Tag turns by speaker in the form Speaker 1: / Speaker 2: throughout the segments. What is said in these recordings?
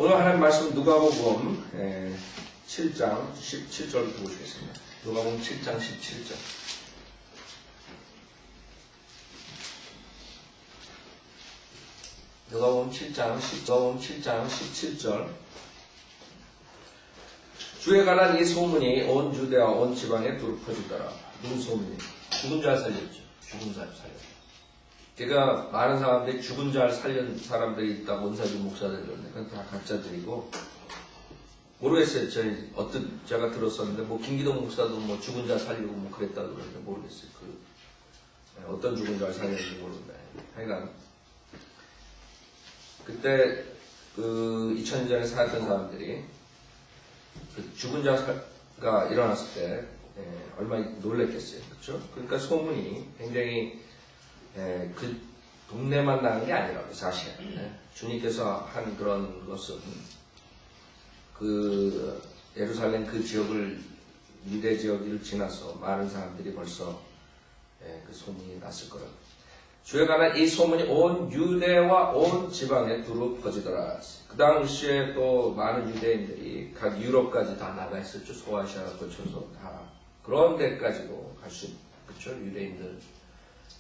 Speaker 1: 오늘 하나님 말씀 누가복음 7장 17절부터 보시겠습니다. 누가복음 7장 17절. 누가복음 7장 17절. 주에 관한 이 소문이 온 유대와 온 지방에 두루 퍼지더라. 무슨 소문이? 죽은 자 살렸죠. 죽은 자 살렸죠. 그러니까 많은 사람들이 죽은 자를 살린 사람들이 있다고 원사지 목사들이 그러는데 그건 다 가짜들이고, 모르겠어요. 제가 들었었는데 뭐 김기동 목사도 뭐 죽은 자 살리고 뭐 그랬다고 그러는데 모르겠어요. 어떤 죽은 자를 살렸는지 모르는데 하여간 그때 2000년 전에 살았던 사람들이 죽은 자가 일어났을 때 얼마나 놀랬겠어요. 그렇죠? 그러니까 소문이 굉장히 그 동네만 나는 게 아니라고 사실. 주님께서 한 그런 것은 그 예루살렘 그 지역을 유대 지역을 지나서 많은 사람들이 벌써 그 소문이 났을 거라고. 주에 관한 이 소문이 온 유대와 온 지방에 두루 퍼지더라. 그 당시에 또 많은 유대인들이 각 유럽까지 다 나가 있었죠. 소아시아 거쳐서 다 그런 데까지도 갈 수, 그렇죠? 유대인들.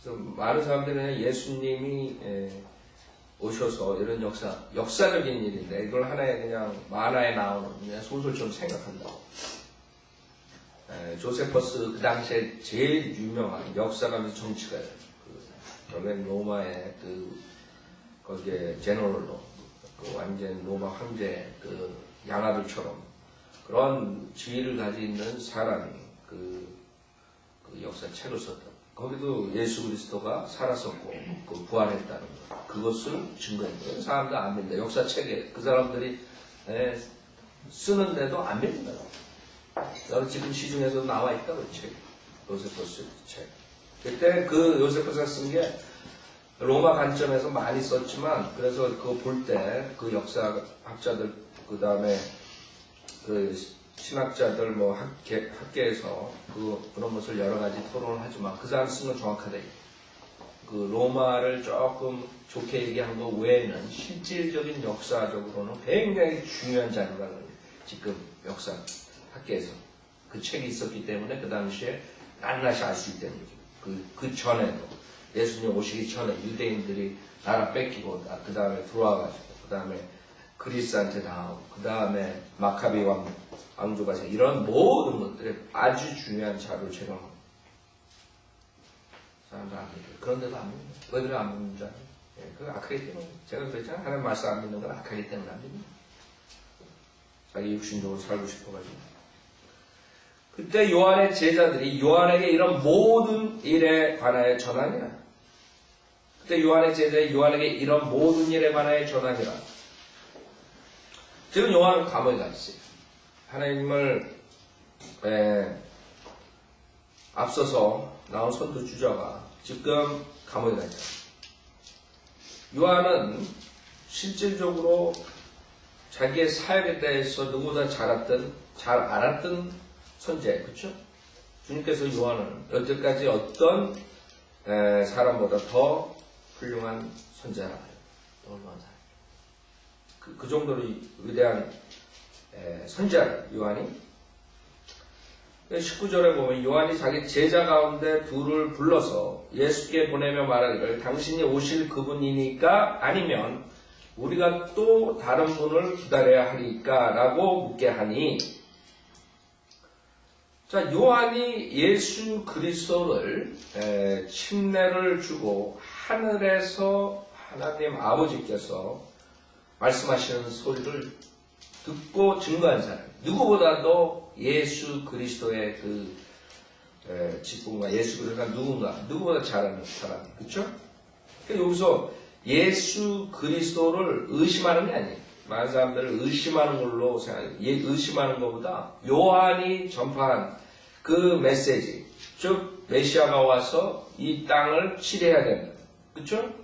Speaker 1: 그래서 많은 사람들은 예수님이 오셔서 이런 역사적인 일인데 이걸 하나의 그냥 만화에 나오는 그냥 소설처럼 생각한다고. 조세퍼스 그 당시에 제일 유명한 역사가면서 정치가예요. 로맨 로마의 거기에 제너럴로 완전 로마 황제 양아들처럼 그런 지위를 가지고 있는 사람이 그 역사책을 썼다. 거기도 예수 그리스도가 살았었고 부활했다는 것, 그것을 증거한 거예요. 사람들 안 믿는다. 역사책에 그 사람들이 쓰는데도 안 믿는다고. 지금 시중에서 나와 있다 그 책, 요세퍼스 책. 그때 그 요세퍼스가 쓴 게 로마 관점에서 많이 썼지만, 그래서 그거 볼 때 그 역사학자들, 그 다음에 그 신학자들 뭐 학계에서 그런 것을 여러 가지 토론을 하지만 그 사람 쓴 건 정확하다. 그 로마를 조금 좋게 얘기한 거 외에는 실질적인 역사적으로는 굉장히 중요한 자료라는 지금 역사 학계에서 그 책이 있었기 때문에 그 당시에 낱낱이 알 수 있다는 거죠. 그 전에도 예수님 오시기 전에 유대인들이 나라 뺏기고 그 다음에 들어와가지고 그 다음에 그리스한테 당하고 그 다음에 마카비 왕조가 이런 모든 것들이 아주 중요한 자료를 제공합니다. 사람들 안 믿어요. 그런데도 안 믿는 거예요. 왜들 안 믿는 줄 알아요? 그거 악하기 때문에. 제가 그랬잖아요. 하나님 말씀 안 믿는 건 악하기 때문에 안 믿는 거예요. 자기 육신적으로 살고 싶어가지고. 그때 요한의 제자들이 요한에게 이런 모든 일에 관하여 전하니라. 그때 요한의 제자들이 요한에게 이런 모든 일에 관하여 전하니라. 지금 요한은 감옥에 가 있어요. 하나님을 앞서서 나온 선두주자가 지금 감옥에 가 있다. 요한은 실질적으로 자기의 사역에 대해서 누구보다 잘 알았던 선지자예요. 그렇죠? 주님께서 요한은 여태까지 어떤 사람보다 더 훌륭한 선지자라고 해요. 더 훌륭한 사람. 그 정도로 위대한 선지자 요한이. 19절에 보면 요한이 자기 제자 가운데 둘을 불러서 예수께 보내며 말하기를 당신이 오실 그분이니까 아니면 우리가 또 다른 분을 기다려야 하리까 라고 묻게 하니, 자, 요한이 예수 그리스도를 침례를 주고 하늘에서 하나님 아버지께서 말씀하시는 소리를 듣고 증거한 사람, 누구보다도 예수 그리스도의 직분과 예수 그리스도가 누구보다 잘하는 사람, 그렇죠? 그러니까 여기서 예수 그리스도를 의심하는 게 아니에요. 많은 사람들을 의심하는 걸로 생각해요. 의심하는 것보다 요한이 전파한 그 메시지, 즉 메시아가 와서 이 땅을 치료해야 된다, 그렇죠?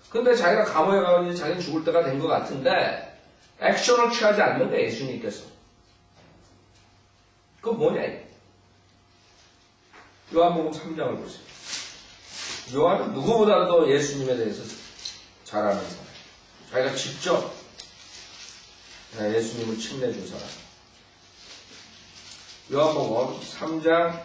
Speaker 1: 근데 자기가 감옥에 가고 이제 자기는 죽을 때가 된 것 같은데 액션을 취하지 않는 거예요, 예수님께서. 그건 뭐냐? 요한복음 3장을 보세요. 요한은 누구보다도 예수님에 대해서 잘 아는 사람. 자기가 직접 예수님을 침례준 사람. 요한복음 3장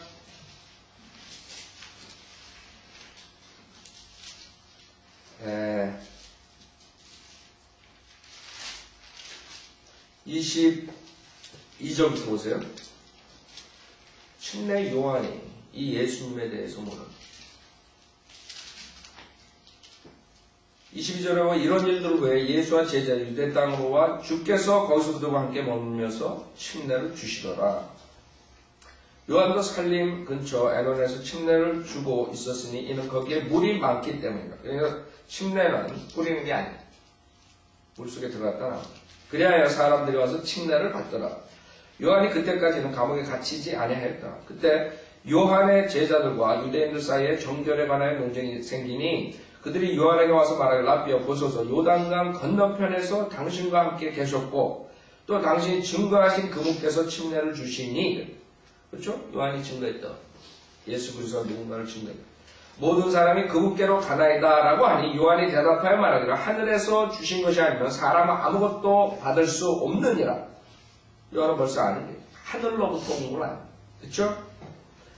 Speaker 1: 22절부터 보세요. 침례 요한이 이 예수님에 대해서 모르는 22절에 이런 일들을 왜 예수와 제자 유대 땅으로 와 주께서 거기서 그들과 함께 머물면서 침례를 주시더라. 요한도 살림 근처 에논에서 침례를 주고 있었으니 이는 거기에 물이 많기 때문이다. 그러니까 침례는 뿌리는 게 아니야. 물속에 들어갔다 나와. 그리하여 사람들이 와서 침례를 받더라. 요한이 그때까지는 감옥에 갇히지 아니하였다. 그때 요한의 제자들과 유대인들 사이에 정결에 관하여 논쟁이 생기니 그들이 요한에게 와서 말하기를 라비여 보소서 요단강 건너편에서 당신과 함께 계셨고 또 당신이 증거하신 그분께서 침례를 주시니 그렇죠? 요한이 증거했다. 예수 그리스도가 누군가를 증거했다. 모든 사람이 그분께로 가나이다 라고 하니 요한이 대답하여 말하기를 하늘에서 주신 것이 아니면 사람은 아무것도 받을 수 없느니라. 요한은 벌써 아는 게 하늘로부터 온 건 아니야. 그렇죠?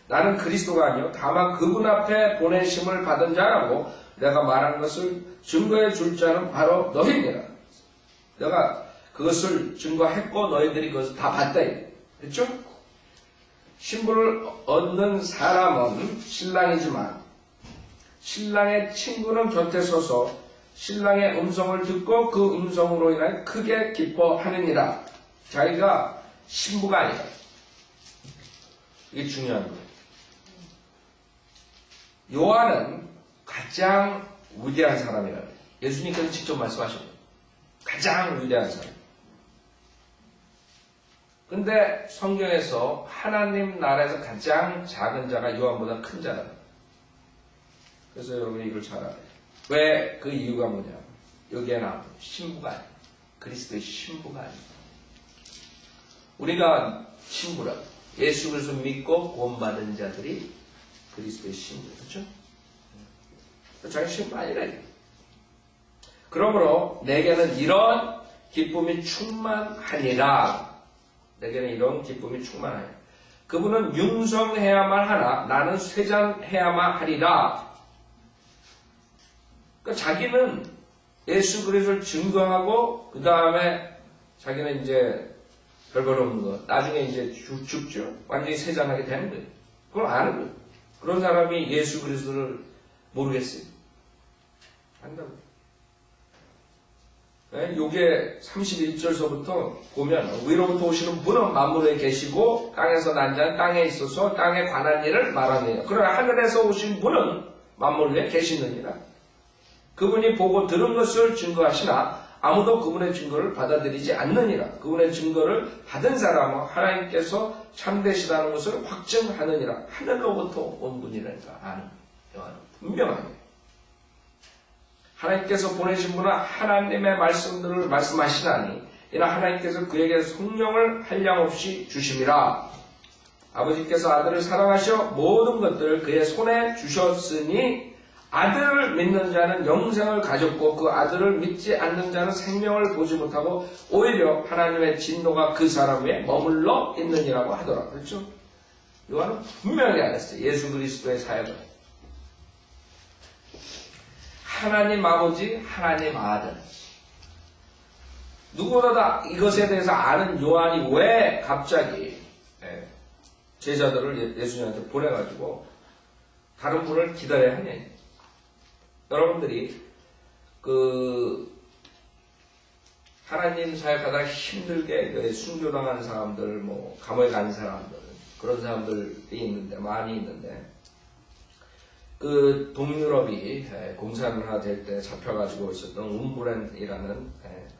Speaker 1: 나는 그리스도가 아니요 다만 그분 앞에 보내심을 받은 자라고 내가 말한 것을 증거해 줄 자는 바로 너희니라. 내가 그것을 증거했고 너희들이 그것을 다 봤다. 그렇죠? 신부를 얻는 사람은 신랑이지만 신랑의 친구는 곁에 서서 신랑의 음성을 듣고 그 음성으로 인하여 크게 기뻐하느니라. 자기가 신부가 아니다. 이게 중요한 거예요. 요한은 가장 위대한 사람이라고 해요. 예수님께서 직접 말씀하셨어요. 가장 위대한 사람. 근데 성경에서 하나님 나라에서 가장 작은 자가 요한보다 큰 자다. 그래서 여러분이 이걸 잘 알아요. 왜? 그 이유가 뭐냐? 여기에 나오는 신부가 아니에요. 그리스도의 신부가 아니에요. 우리가 신부라. 예수 그리스도 믿고 구원받은 자들이 그리스도의 신부. 그렇죠? 자기 신부 아니라. 그러므로 내게는 이런 기쁨이 충만하니라. 내게는 이런 기쁨이 충만하니라. 그분은 융성해야만 하나 나는 쇠잔해야만 하리라. 그러니까 자기는 예수 그리스도를 증거하고 그 다음에 자기는 이제 별거 없는 거. 나중에 이제 죽죠. 완전히 쇠잔하게 되는 거예요. 그걸 아는 거예요. 그런 사람이 예수 그리스도를 모르겠어요. 안다고. 요게 31절서부터 보면 위로부터 오시는 분은 만물에 계시고 땅에서 난 자는 땅에 있어서 땅에 관한 일을 말하느니라. 그러나 하늘에서 오신 분은 만물에 계시느니라. 그분이 보고 들은 것을 증거하시나 아무도 그분의 증거를 받아들이지 않느니라. 그분의 증거를 받은 사람은 하나님께서 참되시다는 것을 확증하느니라. 하늘로부터 온 분이라니까 아는 요한은 분명하게. 하나님께서 보내신 분은 하나님의 말씀들을 말씀하시나니 이는 하나님께서 그에게 성령을 한량없이 주심이라. 아버지께서 아들을 사랑하셔 모든 것들을 그의 손에 주셨으니 아들을 믿는 자는 영생을 가졌고 그 아들을 믿지 않는 자는 생명을 보지 못하고 오히려 하나님의 진노가 그 사람 위에 머물러 있느니라고 하더라. 그렇죠? 요한은 분명히 알았어요. 예수 그리스도의 사역을. 하나님 아버지, 하나님 아들. 누구보다 이것에 대해서 아는 요한이 왜 갑자기 제자들을 예수님한테 보내가지고 다른 분을 기다려야 하냐. 여러분들이 하나님 사역하다 힘들게 순교당한 사람들, 감옥에 간 사람들, 그런 사람들이 있는데, 많이 있는데, 동유럽이 공산화될 때 잡혀가지고 있었던 움브렌이라는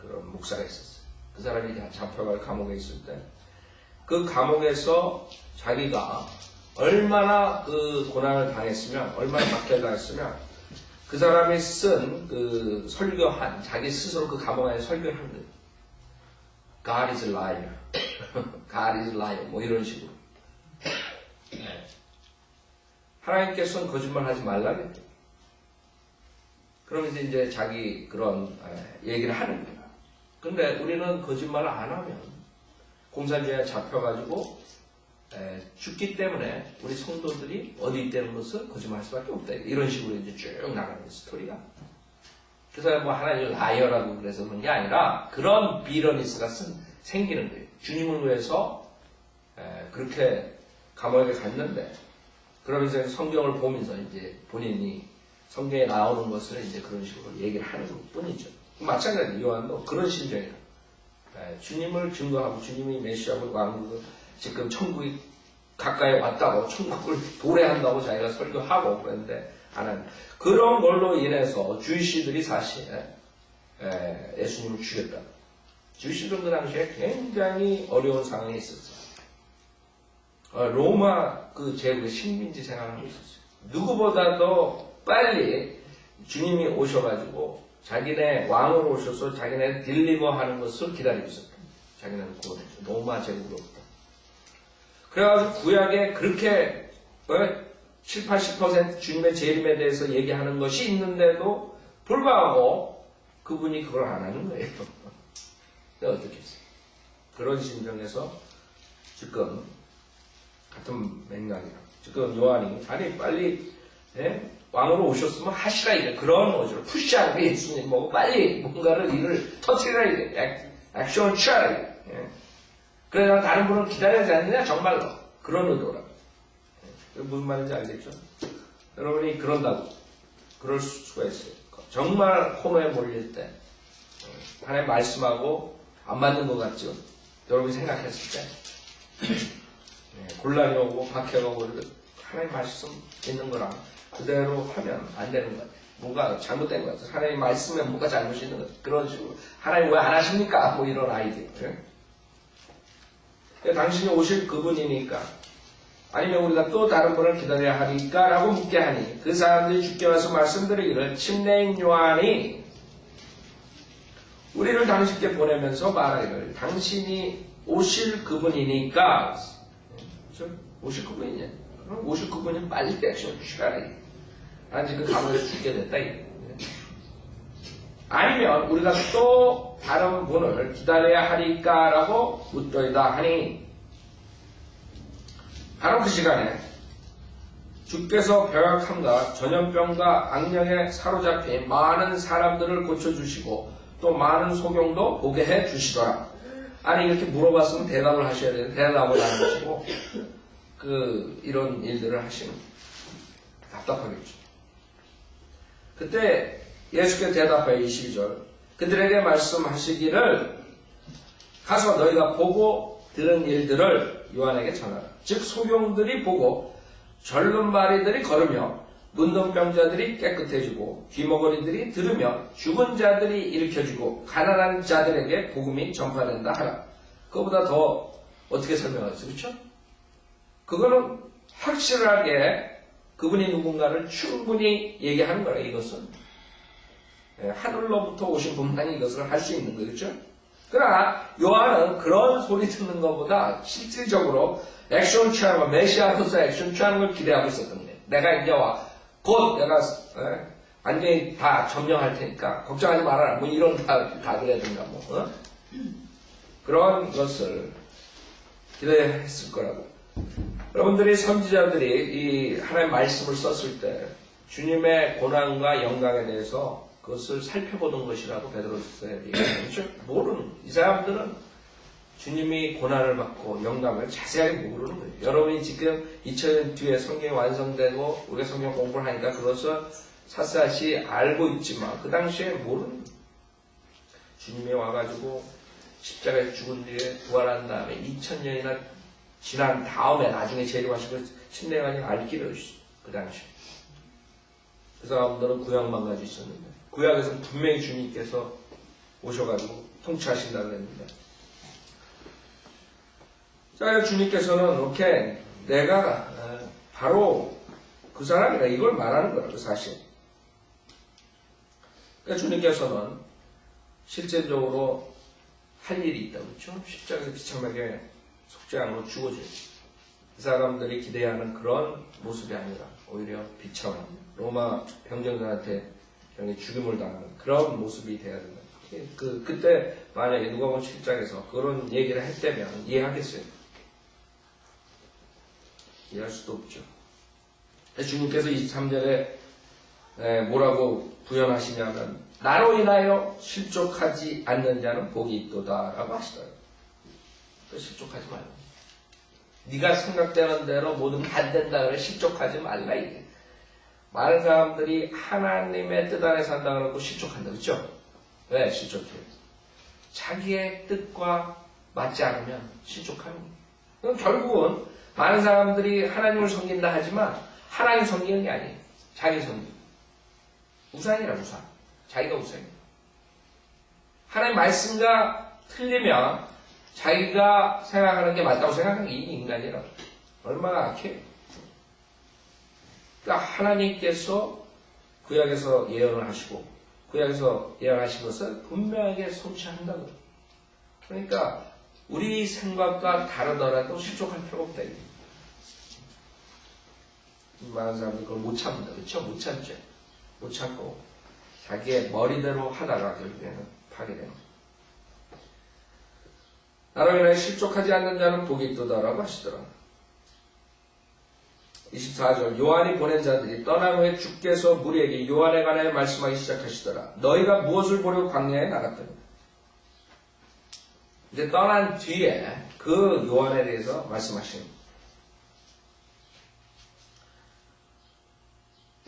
Speaker 1: 그런 목사가 있었어요. 그 사람이 잡혀가 감옥에 있을 때, 그 감옥에서 자기가 얼마나 고난을 당했으면, 얼마나 박해를 당했으면, 그 사람이 쓴 설교한, 자기 스스로 그 감옥 안에 설교를 한 거예요. God is a liar. God is a liar. 이런 식으로. 하나님께서는 거짓말 하지 말라고 했대요. 그러면서 이제 자기 그런 얘기를 하는 거야. 근데 우리는 거짓말을 안 하면 공산주의에 잡혀가지고 죽기 때문에 우리 성도들이 어디 있다는 것을 거짓말할 수밖에 없다. 이런 식으로 이제 쭉 나가는 스토리가. 그래서 뭐 하나님을 라이어라고 그래서 그런 게 아니라 그런 비러니스가 생기는 거예요. 주님을 위해서 그렇게 감옥에 갔는데 그러면서 성경을 보면서 이제 본인이 성경에 나오는 것을 이제 그런 식으로 얘기를 하는 것 뿐이죠. 마찬가지로 요한도 그런 심정이에요. 주님을 증거하고 주님이 메시아고 왕국을 지금 천국이 가까이 왔다고 천국을 도래한다고 자기가 설교하고 그랬는데 안 하는 그런 걸로 인해서 주이시들이 사실 예수님을 죽였다. 주이시들은 그 당시에 굉장히 어려운 상황에 있었어요. 로마 그 제국의 식민지 생활을 하고 있었어요. 누구보다도 빨리 주님이 오셔가지고 자기네 왕으로 오셔서 자기네 딜리버 하는 것을 기다리고 있었다. 자기네는 구원했죠. 로마 제국으로부터. 그래가지고 구약에 그렇게 7, 80% 주님의 재림에 대해서 얘기하는 것이 있는데도 불구하고 그분이 그걸 안 하는 거예요. 어떻게 했어요? 그런 심정에서 지금 같은 맥락이라 지금 요한이 아니 빨리 왕으로 오셨으면 하시라 이래. 그런 어조로 푸시하는 게 예수님 뭐 빨리 뭔가를 일을 터뜨리라 이래. 액션을 취하라 이래. 그래서 다른 분은 기다려야 되느냐 정말로 그런 의도라. 무슨 말인지 알겠죠? 여러분이 그런다고 그럴 수가 있어요. 정말 코너에 몰릴 때 하나님 말씀하고 안 맞는 것 같죠? 여러분이 생각했을 때 곤란이 오고 박해가 오고 하나님 말씀 있는 거랑 그대로 하면 안 되는 것 같아요. 뭔가 잘못된 것 같아요. 하나님 말씀에 뭔가 잘못이 있는 것 같아요. 그런 식으로 하나님 왜 안 하십니까? 뭐 이런 아이디어. 당신이 오실 그분이니까 아니면 우리가 또 다른 분을 기다려야 하니까 라고 묻게 하니 그 사람들이 주께 와서 말씀드리기를 침례인 요한이 우리를 당신께 보내면서 말하기를 당신이 오실 그분이니까 오실 그분이냐? 그럼 오실 그분이 빨리 액션 취하라. 난 지금 감옥에서 죽게 됐다. 아니면 우리가 또 다른 분을 기다려야 하니까 라고 묻더이다 하니 바로 그 시간에 주께서 병약함과 전염병과 악령에 사로잡힌 많은 사람들을 고쳐주시고 또 많은 소경도 보게 해주시더라. 아니 이렇게 물어봤으면 대답을 하셔야 되는데 대답을 안 하시고 이런 일들을 하시면 답답하겠죠. 그때 예수께서 대답하여 22절 그들에게 말씀하시기를 가서 너희가 보고 들은 일들을 요한에게 전하라. 즉 소경들이 보고 절름발이들이 걸으며 문둥병자들이 깨끗해지고 귀머거리들이 들으며 죽은 자들이 일으켜지고 가난한 자들에게 복음이 전파된다 하라. 그거보다 더 어떻게 설명하겠어요? 그렇죠? 그거는 확실하게 그분이 누군가를 충분히 얘기하는 거라. 이것은 하늘로부터 오신 분만이 이것을 할 수 있는 거죠. 그렇죠? 그러나 요한은 그런 소리 듣는 것보다 실질적으로 액션 취하는 거, 메시아로서 액션 취하는 걸 기대하고 있었던 거예요. 내가 이제 곧 내가 완전히 다 점령할 테니까 걱정하지 말아라. 뭐 이런 다 그래야 된다. 뭐 그런 것을 기대했을 거라고. 여러분들이 선지자들이 이 하나님의 말씀을 썼을 때 주님의 고난과 영광에 대해서 그것을 살펴보는 것이라고 베드로서에 얘기하죠. 모르는 이 사람들은 주님이 고난을 받고 영감을 자세하게 모르는 거예요. 여러분이 지금 2000년 뒤에 성경이 완성되고 우리가 성경 공부를 하니까 그것을 사사시 알고 있지만 그 당시에 모르는 거예요. 주님이 와가지고 십자가에 죽은 뒤에 부활한 다음에 2000년이나 지난 다음에 나중에 재림하시고 침례관이 알 길을 주시죠. 그 당시에. 그 사람들은 구약만 가지고 있었는데 구약에서는 분명히 주님께서 오셔가지고 통치하신다고 했는데 자, 주님께서는 이렇게 내가 바로 그 사람이다 이걸 말하는 거라고 사실. 그러니까 주님께서는 실제적으로 할 일이 있다. 그렇죠? 십자가에서 비참하게 속죄함으로 죽어줘요. 그 사람들이 기대하는 그런 모습이 아니라 오히려 비참한 로마 병정들한테 죽임을 당하는 그런 모습이 돼야 된다. 그때 만약에 누가복음 7장에서 그런 얘기를 했다면 이해하겠어요? 이해할 수도 없죠. 주님께서 23절에 뭐라고 부연하시냐면 나로 인하여 실족하지 않는 자는 복이 있도다 라고 하시더라고요. 실족하지 말고 네가 생각되는 대로 뭐든 안 된다 그래 실족하지 말라 이게. 많은 사람들이 하나님의 뜻 안에 산다 그러고 실족한다 그렇죠? 왜 실족해요? 자기의 뜻과 맞지 않으면 실족하는 거예요. 그럼 결국은 많은 사람들이 하나님을 섬긴다 하지만 하나님 섬기는 게 아니에요. 자기 섬기는 우상이라 우상. 자기가 우상이에요. 하나님 말씀과 틀리면 자기가 생각하는 게 맞다고 생각하는 게 이 인간이라고. 얼마나 악해요. 그러니까 하나님께서 구약에서 예언을 하시고 구약에서 예언하신 것을 분명하게 성취한다고. 그러니까 우리 생각과 다르더라도 실족할 필요가 없다. 많은 사람들이 그걸 못 참는다. 그렇죠? 못 참죠. 못 참고 자기의 머리대로 하다가 결국에는 파괴되는 거예요. 나로 인하여 실족하지 않는 자는 복이 있도다라고 하시더라. 24절 요한이 보낸 자들이 떠난 후에 주께서 무리에게 요한에 관하여 말씀하기 시작하시더라. 너희가 무엇을 보려고 광야에 나갔더니. 이제 떠난 뒤에 그 요한에 대해서 말씀하시는 거예요.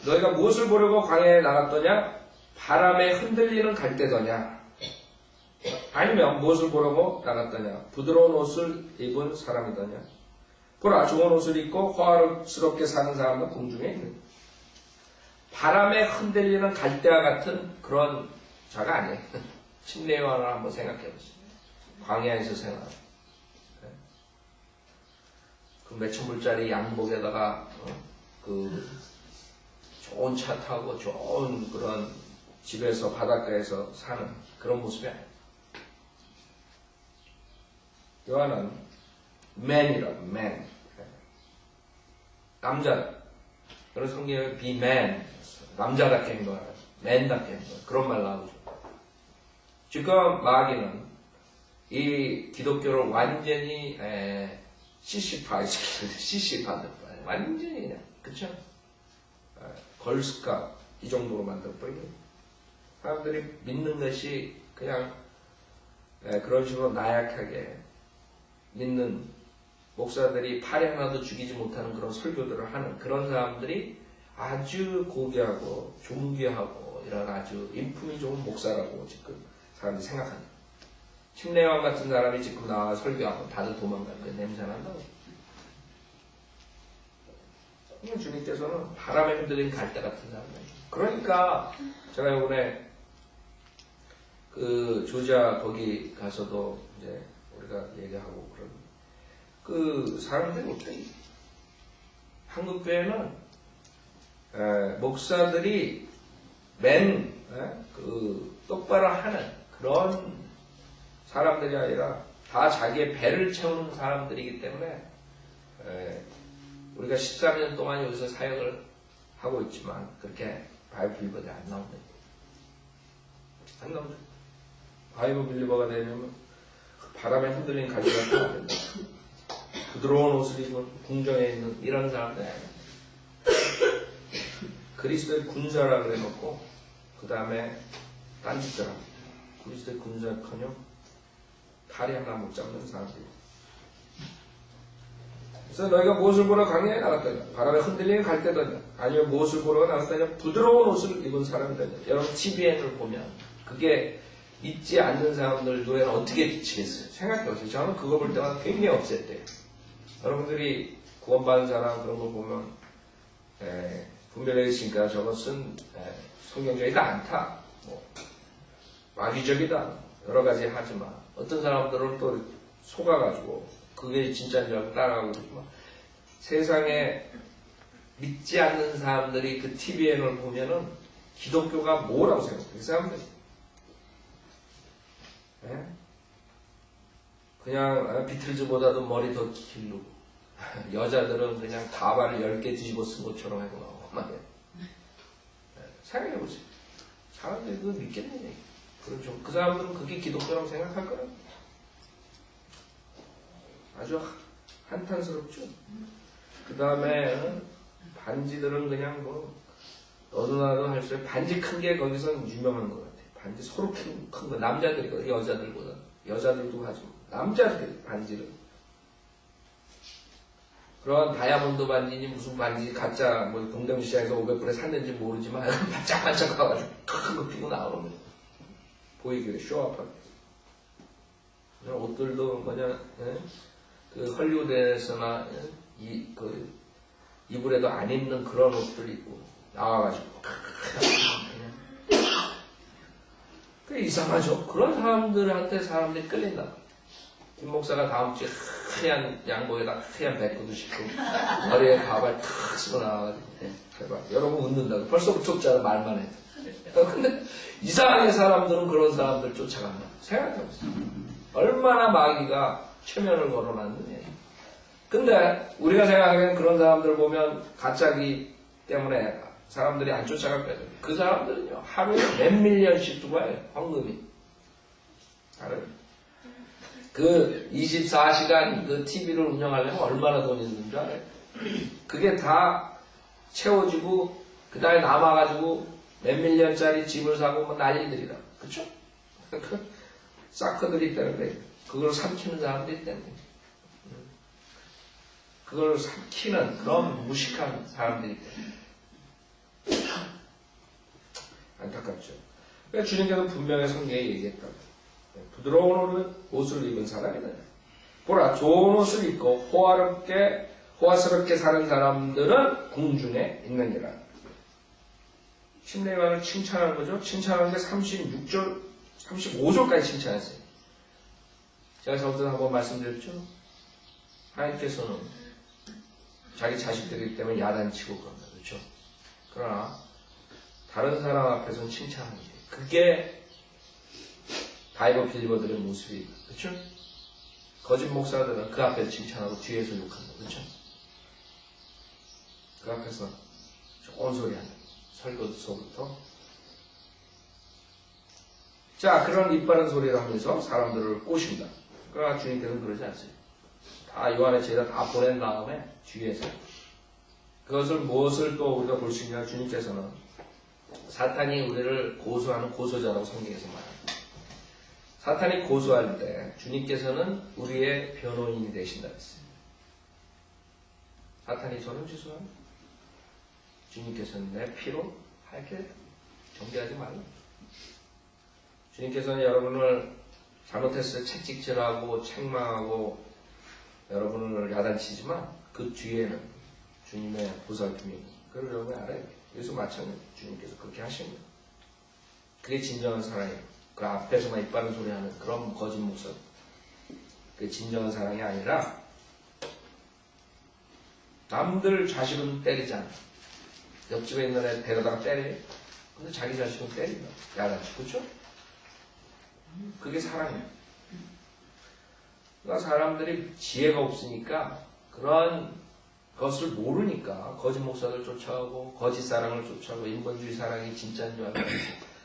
Speaker 1: 너희가 무엇을 보려고 광야에 나갔더냐? 바람에 흔들리는 갈대더냐? 아니면 무엇을 보려고 나갔더냐? 부드러운 옷을 입은 사람이더냐? 보라, 좋은 옷을 입고 호화스럽게 사는 사람은 궁중에 있는. 바람에 흔들리는 갈대와 같은 그런 자가 아니에요. 침례요한을 한번 생각해 보세요. 광야에서 생활. 그 몇천 불짜리 양복에다가 그 좋은 차 타고 좋은 그런 집에서 바닷가에서 사는 그런 모습이 아니에요. 요한은 man이라고, man. 남자. 그런 성경에 be man. 남자답게 행동하라. man답게 행동하라. 그런 말 나오죠. 지금 마귀는 이 기독교를 완전히 시시파된 거예요. 완전히 그냥. 그쵸? 걸스카 이 정도로 만들어버리고 사람들이 믿는 것이 그냥 그런 식으로 나약하게 믿는 목사들이 팔에 하나도 죽이지 못하는 그런 설교들을 하는 그런 사람들이 아주 고귀하고 존귀하고 이런 아주 인품이 좋은 목사라고 지금 사람들이 생각합니다. 침례요한 같은 사람이 지금 나와 설교하고 다들 도망갈 거예요. 냄새 난다고. 주님께서는 바람에 흔들린 갈대 같은 사람이에요. 그러니까 제가 이번에 그 조지아 거기 가서도 이제 우리가 얘기하고 그런 그 사람들이 어때? 한국 교회는 목사들이 그 똑바로 하는 그런 사람들이 아니라 다 자기의 배를 채우는 사람들이기 때문에 우리가 13년 동안 여기서 사역을 하고 있지만 그렇게 바이블 빌리버가 안 나온다. 안 나온다. 바이블 빌리버가 되려면 바람에 흔들린 갈대가 안 된다. 부드러운 옷을 입은 궁정에 있는 이런 사람들 아니야. 그리스도의 군사라 그래놓고 그 다음에 딴짓들 합니다. 그리스도의 군사커녕 다리 하나 못 잡는 사람들. 그래서 너희가 무엇을 보러 광야에 나갔더냐? 바람에 흔들리는 갈대더냐? 아니면 무엇을 보러 나갔더냐? 부드러운 옷을 입은 사람이더냐? 여러분 TVN을 보면 그게 믿지 않는 사람들 눈에는 어떻게 비치겠어요? 생각해보세요. 저는 그거 볼 때마다 굉장히 없앴대요. 여러분들이 구원받은 사람 그런 거 보면 분별해 있으니까 저것은 성경적이다 않다. 뭐 마귀적이다. 여러 가지 하지만 어떤 사람들은 또 속아가지고 그게 진짜인 줄 알고 따라가고 그러지만 세상에 믿지 않는 사람들이 그 TVN을 보면은 기독교가 뭐라고 생각해요? 그 사람들이 그냥 비틀즈보다도 머리 더 길고 여자들은 그냥 가발을 10개 뒤집어 쓴 것처럼 하고 나오고 말이에요. 생각해보세요. 사람들이 그거 믿겠느냐. 그렇죠. 그 사람들은 그게 기독교라고 생각할 거예요. 아주 한탄스럽죠. 그 다음에 반지들은 그냥 뭐 너도 나도 할 수 있는 반지 큰 게 거기서 유명한 것 같아요. 반지 서로 큰 거. 남자들이 여자들보다. 여자들도 하죠. 남자들이 반지를. 그런 다이아몬드 반지니 무슨 반지 가짜 뭐 동대문시장에서 500불에 샀는지 모르지만 반짝반짝 가가지고 큰 거 끼고 나오는 거예요. 보이기에 쇼업하게. 옷들도 뭐냐 그 헐리우드에서나 이불에도 안 입는 그런 옷들 입고 나와가지고 그 이상하죠. 그런 사람들한테 사람들이 끌린다. 김 목사가 다음 주에 하얀 양복에다 하얀 백구도 신고 머리에 가발 탁 쓰고 나와가지고 대박. 여러분 웃는다고. 벌써부터 웃잖아 말만 해도. 근데 이상하게 사람들은 그런 사람들 쫓아간다. 생각해보세요. 얼마나 마귀가 최면을 걸어놨느냐. 근데 우리가 생각하기엔 그런 사람들 보면 가짜기 때문에 사람들이 안 쫓아갈 거예요. 그 사람들은요 하루에 몇 밀리언씩 들어와요. 황금이. 알아요? 그 24시간 그 TV를 운영하려면 얼마나 돈이 있는 줄 알아요? 그게 다 채워지고 그 다음에 남아가지고 몇 밀리언짜리 집을 사고 뭐 난리들이라. 그쵸? 사커들이 때문에 그걸 삼키는 사람들이 때문에 그걸 삼키는 그런 무식한 사람들이 때문에 안타깝죠. 그러니까 주님께서 분명히 성경에 얘기했다. 부드러운 옷을 입은 사람이다. 보라, 좋은 옷을 입고 호화스럽게 사는 사람들은 궁중에 있느니라. 침례관을 칭찬하는 거죠. 칭찬하는데 36절, 35절까지 칭찬했어요. 제가 저번에 한번 말씀드렸죠. 하나님께서는 자기 자식들이기 때문에 야단치고 그런다. 그렇죠? 그러나 다른 사람 앞에서는 칭찬하는 게 그게 바이블 빌리버들의 모습이 그렇죠? 거짓 목사들은 그 앞에서 칭찬하고 뒤에서 욕한다. 그렇죠? 그 앞에서 좋은 소리 한다. 설교서부터 자 그런 입바른 소리를 하면서 사람들을 꼬신다. 그러나 주님께서는 그러지 않습니다. 다 요한의 제자 다 보낸 다음에 뒤에서 그것을 무엇을 또 우리가 볼 수 있냐. 주님께서는 사탄이 우리를 고소하는 고소자라고 성경에서 말합니다. 사탄이 고소할 때 주님께서는 우리의 변호인이 되신다 했어요. 사탄이 저는 죄송합니다. 주님께서는 내 피로 하얗게 정죄하지 말라. 주님께서는 여러분을 잘못했을 때 채찍질하고 책망하고 여러분을 야단치지만 그 뒤에는 주님의 보살핌이 그걸 여러분이 알아야 돼요. 여기서 마찬가지 주님께서 그렇게 하십니다. 그게 진정한 사랑이에요. 그 앞에서만 입바른 소리 하는 그런 거짓 목사. 그게 진정한 사랑이 아니라 남들 자식은 때리지 않아. 옆집에 있는 애 데려다가 때려요. 근데 자기 자식은 때린다. 야단치. 그렇죠? 그게 사랑이에요. 그러니까 사람들이 지혜가 없으니까 그런 것을 모르니까 거짓 목사들 쫓아가고 거짓 사랑을 쫓아가고 인본주의 사랑이 진짜인 줄 알고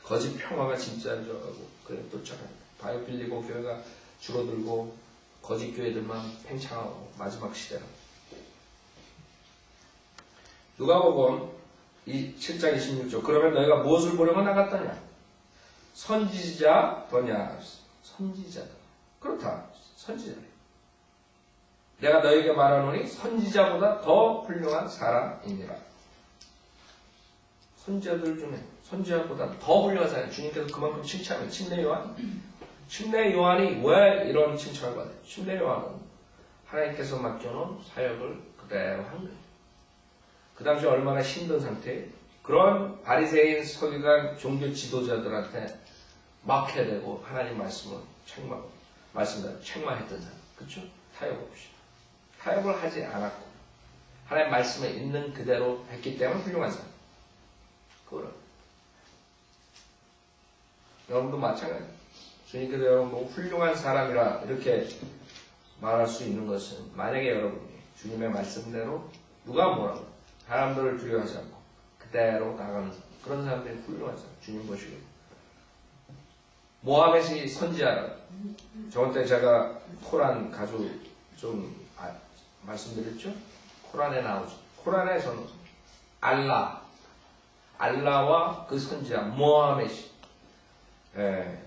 Speaker 1: 거짓 평화가 진짜인 줄 알고 그래 쫓아가요. 바이오 빌리고 교회가 줄어들고 거짓 교회들만 팽창하고 마지막 시대라. 누가복음 7장 26절 그러면 너희가 무엇을 보려고 나갔더냐? 선지자더냐? 선지자다. 그렇다. 선지자래. 내가 너에게 말하노니 선지자보다 더 훌륭한 사람이니라. 선지자들 중에 선지자보다 더 훌륭한 사람. 주님께서 그만큼 칭찬해요. 침례 요한. 침례 요한이 왜 이런 칭찬을 받아요? 침례 요한은 하나님께서 맡겨놓은 사역을 그대로 한 거예요. 그 당시 얼마나 힘든 상태예요. 그런 바리새인 서기관 종교 지도자들한테 막해되고 하나님 말씀을 책망했던 사람. 그렇죠? 타협 없이. 타협을 하지 않았고 하나님 말씀에 있는 그대로 했기 때문에 훌륭한 사람. 그거는 여러분도 마찬가지예요. 주님께서 여러분 보고 훌륭한 사람이라 이렇게 말할 수 있는 것은 만약에 여러분이 주님의 말씀대로 누가 뭐라고 사람들을 두려워하지 않고 그대로 나가는 사람. 그런 사람들이 훌륭한 사람. 주님 보시고 모하멧이 선지자라. 저번 때 제가 코란 가지고 좀 말씀드렸죠? 코란에 나오죠. 코란에서는 알라와 그 선지자 모하멧이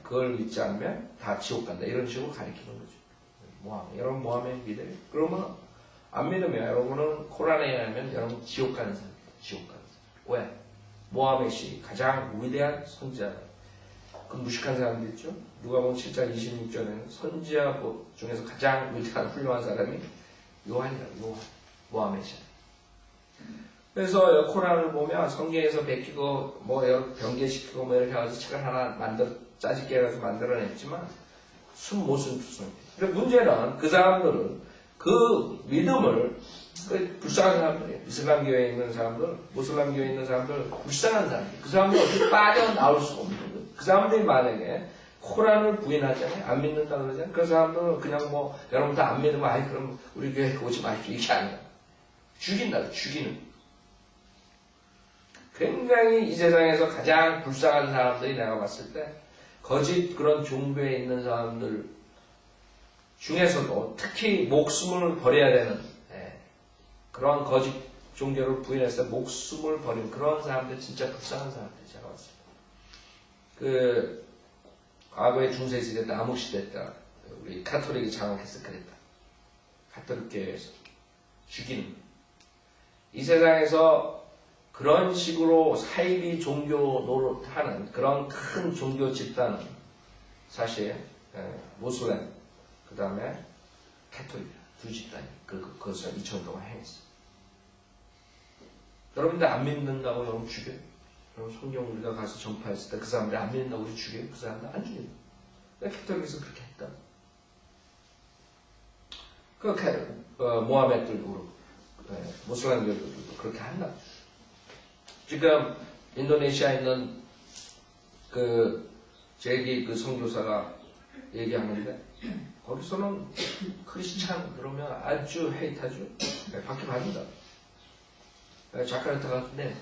Speaker 1: 그걸 믿지 않으면 다 지옥 간다. 이런 식으로 가리키는 거죠. 여러분 모하멧 믿어요? 그러면 안 믿으면 여러분은 코란에 의하면 여러분 지옥 가는 사람이에요. 지옥 가는 사람. 왜? 모하멧이 가장 위대한 선지자. 그 무식한 사람들 있죠? 누가복음 7장 26절에는 선지자 중에서 가장 위대한 훌륭한 사람이 요한이라고. 모하멧이야. 그래서 코란을 보면 성경에서 베끼고 변개시키고 이렇게 해가지고 책을 하나 짜집게 해가지고 만들어냈지만 무슨 투성입니다. 근데 문제는 그 사람들은 그 믿음을 불쌍한 사람들이에요. 이슬람교에 있는 사람들, 무슬람교에 있는 사람들, 불쌍한 사람들. 그 사람들 어떻게 빠져나올 수가 없는 거예요. 그 사람들이 만약에 코란을 부인하잖아요. 안 믿는다 그러잖아요. 그 사람들은 그냥 여러분 다 안 믿으면 그럼 우리 교회 오지 마십시오. 이게 아니야. 죽이는. 굉장히 이 세상에서 가장 불쌍한 사람들이 내가 봤을 때 거짓 그런 종교에 있는 사람들 중에서도 특히 목숨을 버려야 되는 그런 거짓 종교를 부인해서 목숨을 버린 그런 사람들 진짜 불쌍한 사람들이 제가 봤을 때 과거의 중세시대 때 암흑시대 때 우리 카톨릭이 장악해서 그랬다. 카톨릭 교회에서 죽이는 이 세상에서 그런 식으로 사이비 종교 노릇하는 그런 큰 종교 집단은 사실 모슬렘 그 다음에 카톨릭 두 집단이 그것을 2000년 동안 행했어요. 여러분들 안 믿는다고 여러분 죽여요. 여러분 성경 우리가 가서 전파했을 때 그 사람들이 안 믿는다고 우리 죽여요. 그 사람들 안 죽여요. 카톨릭에서 그렇게 했다. 모하멧들도 그렇고 모슬렘교들도 그렇게 한다. 지금 인도네시아에 있는 제기 선교사가 얘기하는데 거기서는 크리스찬 그러면 아주 헤이트하죠. 밖에 받는다. 자카르타 같은데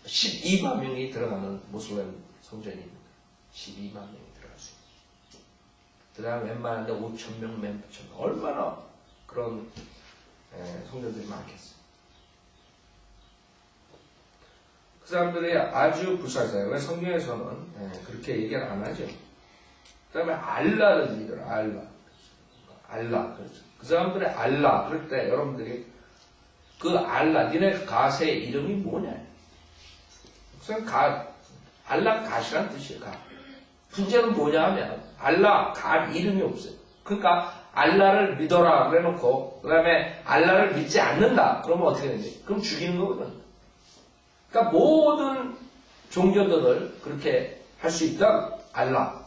Speaker 1: 12만 명이 들어가는 모슬렘 성전이 있습니다. 12만 명이 들어갈 수 있어요. 그 다음에 웬만한데 5,000명, 10,000명. 얼마나 그런 성전들이 많겠어요. 그 사람들이 아주 불쌍해요. 왜 성경에서는 그렇게 얘기를 안 하죠. 그 다음에 알라를 믿어라. 알라. 그 사람들의 알라. 그럴 때 여러분들이 그 알라, 니네 가세의 이름이 뭐냐? 우선 알라 가시란 뜻이에요. 문제는 뭐냐 하면 알라 이름이 없어요. 그러니까 알라를 믿어라 그래놓고 그 다음에 알라를 믿지 않는다. 그러면 어떻게 되는지? 그럼 죽이는 거거든. 그러니까 모든 종교들을 그렇게 할 수 있다. 알라,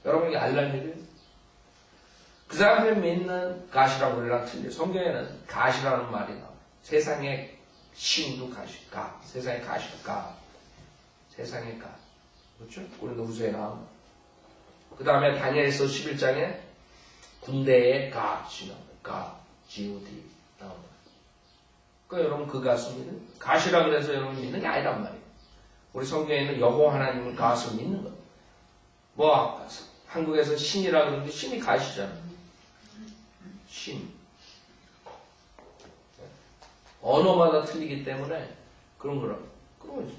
Speaker 1: 여러분이 알라를 믿어요? 그 사람들이 믿는 가시라고 우리랑 틀려. 성경에는 가시라는 말이 나와요. 세상의 신도 가시, 세상의 가시가 세상의 가. 그렇죠? 고린도후서에 나오는. 그 다음에 다니엘서 11장에 군대의 G-O-D 나옵니다. 그러니까 여러분 그 가수 믿는 가시라 그래서 여러분 믿는 게 아니란 말이에요. 우리 성경에는 여호와 하나님을 가수 믿는 거예요. 한국에서 신이라 그러는데 신이 가시잖아요. 신. 언어마다 틀리기 때문에 그런 거라. 그러면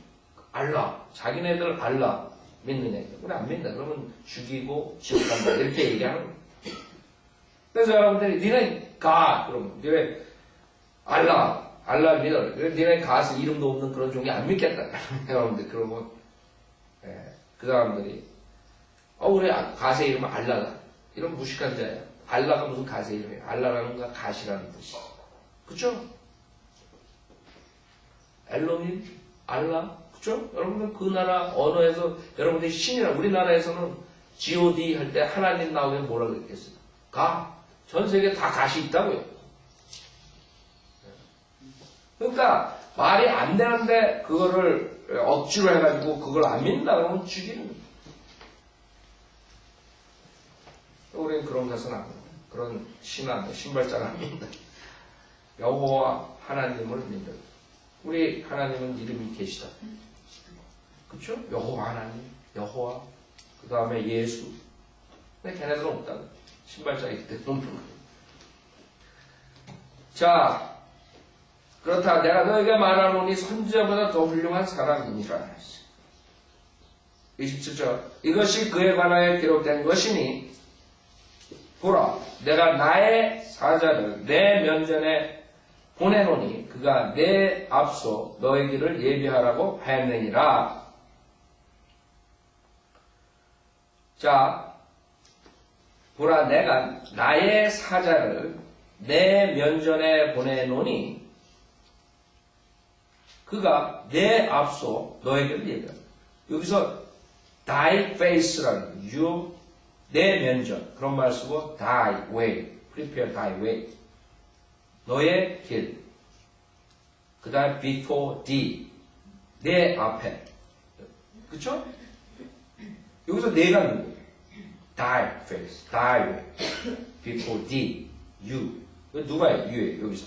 Speaker 1: 알라. 자기네들 알라 믿는 애들. 우리 안 믿는다. 그러면 죽이고 지옥 간다. 이렇게 얘기하는 거예요. 그래서 여러분들이 니네 그러면 니네 알라 믿어라. 니네 가서 이름도 없는 그런 종이 안 믿겠다. 여러분들 그러면 그 사람들이 우리 가세 이름은 알라다. 이런 무식한 자예요. 알라가 무슨 가세 이름이에요. 알라라는 건 가시라는 뜻이에요. 그쵸? 엘로힘, 알라, 그쵸? 여러분들 그 나라 언어에서 여러분들이 신이라 우리나라에서는 G-O-D 할 때 하나님 나오면 뭐라 그랬겠어요? 전 세계에 다 가시 있다고요. 그러니까 말이 안 되는데 그거를 억지로 해가지고 그걸 안 믿는다 그러면 죽이는 거예요. 우리는 그런 것은 안 믿는다. 그런 신발장을 안 믿는다. 여호와 하나님을 믿는다. 우리 하나님은 이름이 계시다. 그쵸? 여호와 하나님. 여호와, 그 다음에 예수. 근데 걔네들은 없다. 신발장이기 때문에 없는 거예요. 자, 그렇다. 내가 너에게 말하노니 선지자보다 더 훌륭한 사람이니라. 27절. 이것이 그에 관하여 기록된 것이니 보라, 내가 나의 사자를 내 면전에 보내노니 그가 내 앞서 너의 길을 예비하라고 하였느니라. 자, 보라, 내가 나의 사자를 내 면전에 보내노니 그가 내 앞서 너의 길을 예비하라. 여기서 thy face라는 you, 내 면전, 그런 말 쓰고 thy way, prepare thy way, 너의 길, 그 다음에 before thee, 내 앞에, 그쵸? 여기서 내가 누구예요? thy face, thy way, before thee, you. 누가요? you예요, 여기서.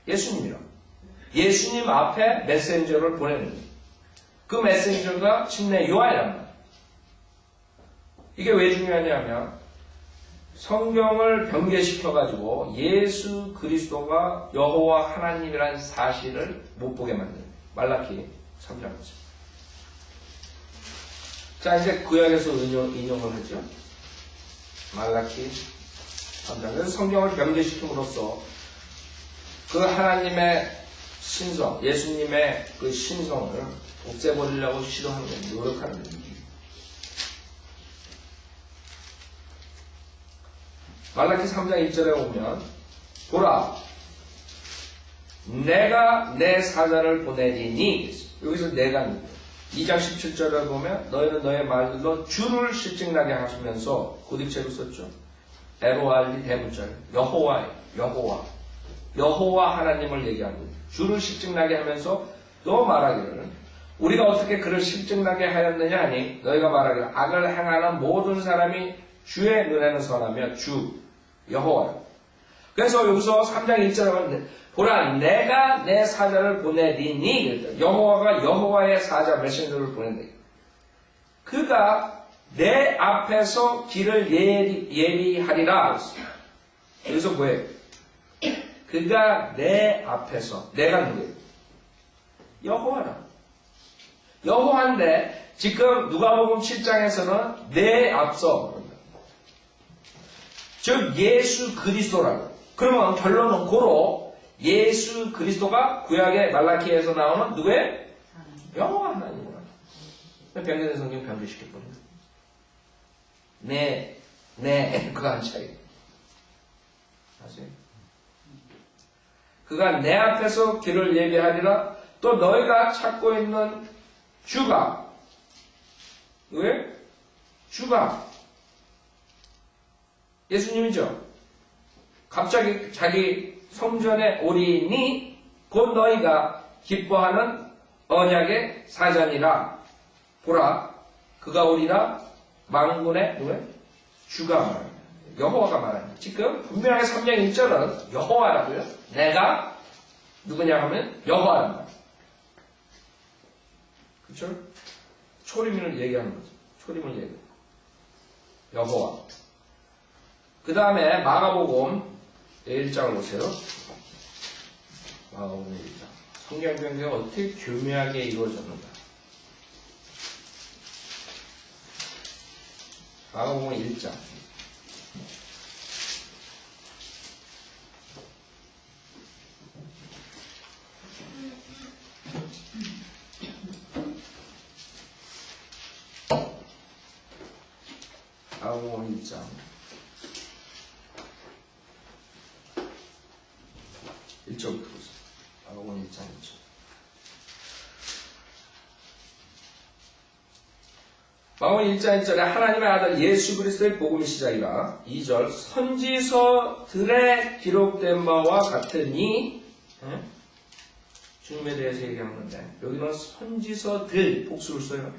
Speaker 1: 예수님이라고. 예수님 앞에 메신저를 보내는 거예요. 그 메신저가 침례 요한이란 말이에요. 이게 왜 중요하냐면 성경을 변개시켜가지고 예수 그리스도가 여호와 하나님이라는 사실을 못 보게 만드는 말라키 3장. 자, 이제 구약에서 인용을 하죠. 말라키 3장. 그래서 성경을 변개시킴으로써 그 하나님의 신성, 예수님의 그 신성을 없애버리려고 시도하는 거예요. 노력하는 거예요. 말라키 3장 1절에 오면 보라, 내가 내 사자를 보내리니, 여기서 내가 2장 17절에 보면 너희는 너의 말들로 주를 실증나게 하시면서 고딕체로 썼죠. LORD 대문절, 여호와 하나님을 얘기하고 주를 실증나게 하면서 또 말하기를 우리가 어떻게 그를 실증나게 하였느냐 하니 너희가 말하기를 악을 행하는 모든 사람이 주의 눈에는 선하며 주 여호와. 그래서 여기서 3장 1절에 보면 보라, 내가 내 사자를 보내리니, 여호와가 여호와의 사자 메신저를 보낸다. 그가 내 앞에서 길을 예비하리라. 여기서 뭐예요? 그가 내 앞에서, 내가 누구예요? 여호와라. 여호와인데 지금 누가복음 7장에서는 내 앞서, 즉 예수 그리스도라고. 그러면 결론은 고로 예수 그리스도가 구약의 말라키에서 나오는 누구의? 여호와 하나님이구나. 변경된 성경 변조시켰거든요. 그가 한 차이. 아세요? 그가 내 앞에서 길을 예비하리라. 또 너희가 찾고 있는 주가, 왜? 주가 예수님이죠. 갑자기 자기 성전에 오리니 곧 너희가 기뻐하는 언약의 사자니라. 보라, 그가 오리라. 만군의 누구예요? 주가 말합니다. 여호와가 말합니다. 지금 분명하게 3장 1절은 여호와라고요. 내가 누구냐 하면 여호와란 말이에요. 그렇죠? 초림을 얘기하는 거죠. 초림을 얘기해요. 여호와. 그 다음에 마가복음 1장을 보세요. 마가복음 1장. 성경 변경이 어떻게 교묘하게 이루어졌는가. 마가복음 1장. 마가복음 1장. 1절부터 보세요. 마가복음 1장 1절. 마가복음 1장 1절에 하나님의 아들 예수 그리스도의 복음이 시작이라. 2절 선지서들에 기록된 바와 같으니, 주님에 대해서 얘기하는데 여기는 선지서들 복수를 써요.